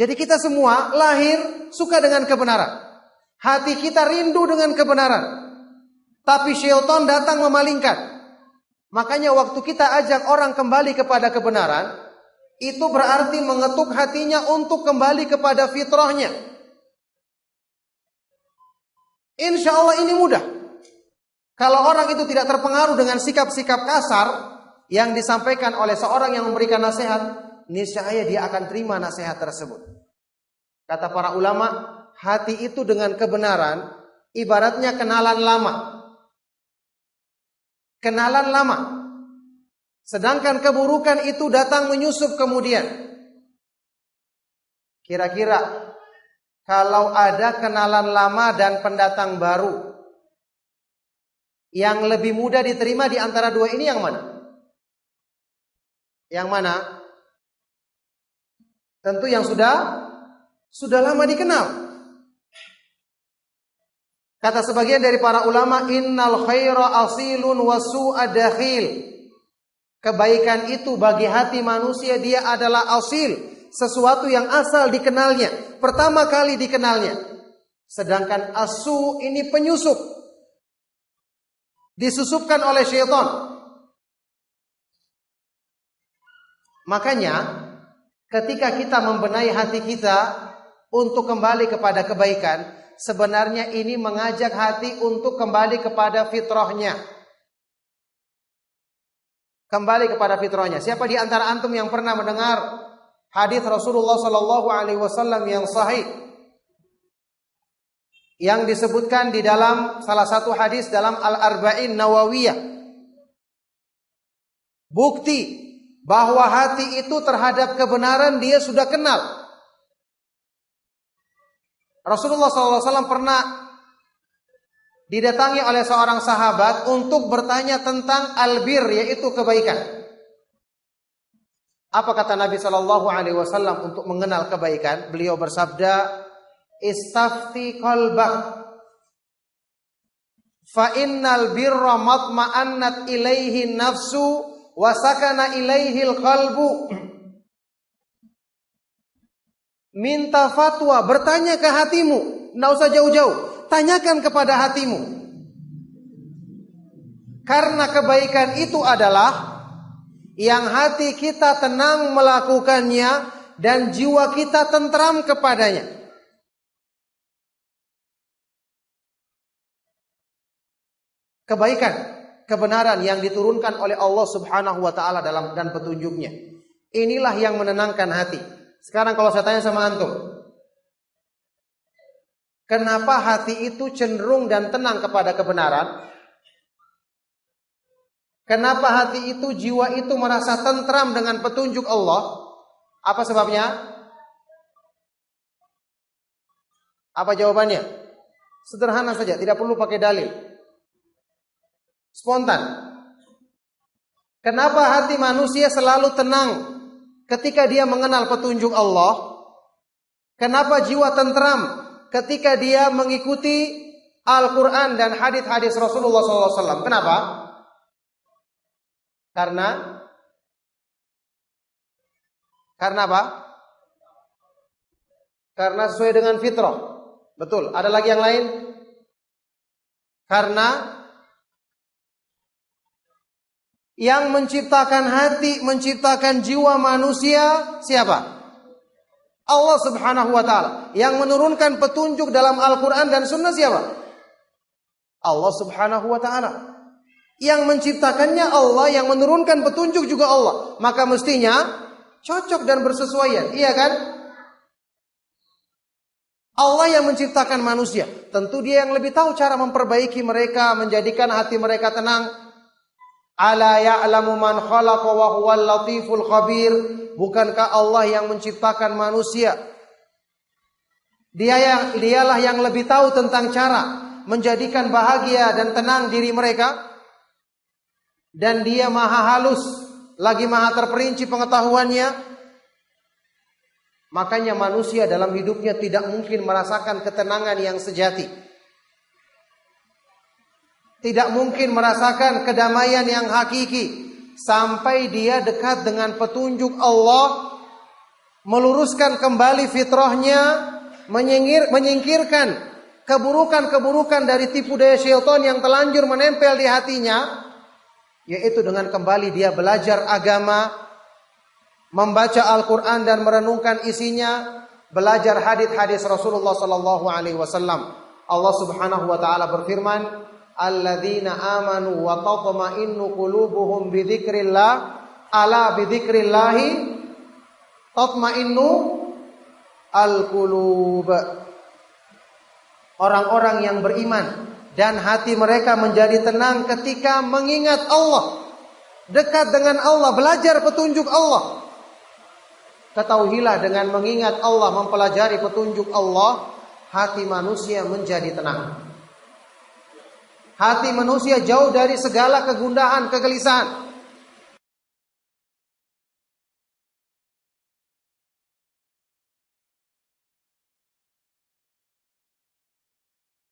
Jadi kita semua lahir suka dengan kebenaran. Hati kita rindu dengan kebenaran. Tapi syaitan datang memalingkan. Makanya waktu kita ajak orang kembali kepada kebenaran, itu berarti mengetuk hatinya untuk kembali kepada fitrahnya. Insya Allah ini mudah. Kalau orang itu tidak terpengaruh dengan sikap-sikap kasar yang disampaikan oleh seorang yang memberikan nasihat, niscaya dia akan terima nasihat tersebut. Kata para ulama, hati itu dengan kebenaran ibaratnya kenalan lama. Kenalan lama. Sedangkan keburukan itu datang menyusup kemudian. Kira-kira kalau ada kenalan lama dan pendatang baru, yang lebih mudah diterima di antara dua ini yang mana? Yang mana? Tentu yang sudah lama dikenal. Kata sebagian dari para ulama, innal khaira asilun wa su'a dakhil. Kebaikan itu bagi hati manusia dia adalah asil, sesuatu yang asal dikenalnya, pertama kali dikenalnya. Sedangkan asu ini penyusup, disusupkan oleh syaitan. Makanya ketika kita membenahi hati kita untuk kembali kepada kebaikan, sebenarnya ini mengajak hati untuk kembali kepada fitrahnya. Kembali kepada fitrahnya. Siapa di antara antum yang pernah mendengar hadis Rasulullah sallallahu alaihi wasallam yang sahih, yang disebutkan di dalam salah satu hadis dalam Al-Arba'in Nawawiyah? Bukti bahwa hati itu terhadap kebenaran dia sudah kenal. Rasulullah SAW pernah didatangi oleh seorang sahabat untuk bertanya tentang albir, yaitu kebaikan. Apa kata Nabi SAW untuk mengenal kebaikan? Beliau bersabda, istafti qalbak, fa innal birra matma'annat ilaihi nafsu wa sakana ilaihil qalbu. Minta fatwa, bertanya ke hatimu, enggak usah jauh-jauh, tanyakan kepada hatimu. Karena kebaikan itu adalah yang hati kita tenang melakukannya dan jiwa kita tentram kepadanya. Kebaikan, kebenaran yang diturunkan oleh Allah Subhanahu wa taala dalam dan petunjuknya. Inilah yang menenangkan hati. Sekarang kalau saya tanya sama antum, kenapa hati itu cenderung dan tenang kepada kebenaran? Kenapa hati itu, jiwa itu merasa tentram dengan petunjuk Allah? Apa sebabnya? Apa jawabannya? Sederhana saja, tidak perlu pakai dalil. Spontan. Kenapa hati manusia selalu tenang ketika dia mengenal petunjuk Allah? Kenapa jiwa tentram ketika dia mengikuti Al-Quran dan hadis-hadis Rasulullah SAW? Kenapa? Karena apa? Karena sesuai dengan fitrah. Betul. Ada lagi yang lain? Karena yang menciptakan hati, menciptakan jiwa manusia siapa? Allah Subhanahu wa taala. Yang menurunkan petunjuk dalam Al-Quran dan Sunnah siapa? Allah Subhanahu wa taala. Yang menciptakannya Allah, yang menurunkan petunjuk juga Allah. Maka mestinya cocok dan bersesuaian, iya kan? Allah yang menciptakan manusia, tentu dia yang lebih tahu cara memperbaiki mereka, menjadikan hati mereka tenang. Ala ya'lamu man khalaqa wa huwal latiful khabir. Bukankah Allah yang menciptakan manusia? Dialah yang lebih tahu tentang cara menjadikan bahagia dan tenang diri mereka. Dan dia maha halus, lagi maha terperinci pengetahuannya. Makanya manusia dalam hidupnya tidak mungkin merasakan ketenangan yang sejati. Tidak mungkin merasakan kedamaian yang hakiki sampai dia dekat dengan petunjuk Allah meluruskan kembali fitrahnya, menyingkirkan keburukan-keburukan dari tipu daya syaitan yang telanjur menempel di hatinya, yaitu dengan kembali dia belajar agama, membaca Al-Quran dan merenungkan isinya, belajar hadis-hadis Rasulullah sallallahu alaihi wasallam. Allah Subhanahu wa taala berfirman, "Alladzina amanu wa tatma'innu qulubuhum bi dzikrillah, ala bi dzikrillahi tatma'innu al-qulub." Orang-orang yang beriman dan hati mereka menjadi tenang ketika mengingat Allah, dekat dengan Allah, belajar petunjuk Allah. Ketahuilah dengan mengingat Allah, mempelajari petunjuk Allah, hati manusia menjadi tenang. Hati manusia jauh dari segala kegundahan, kegelisahan.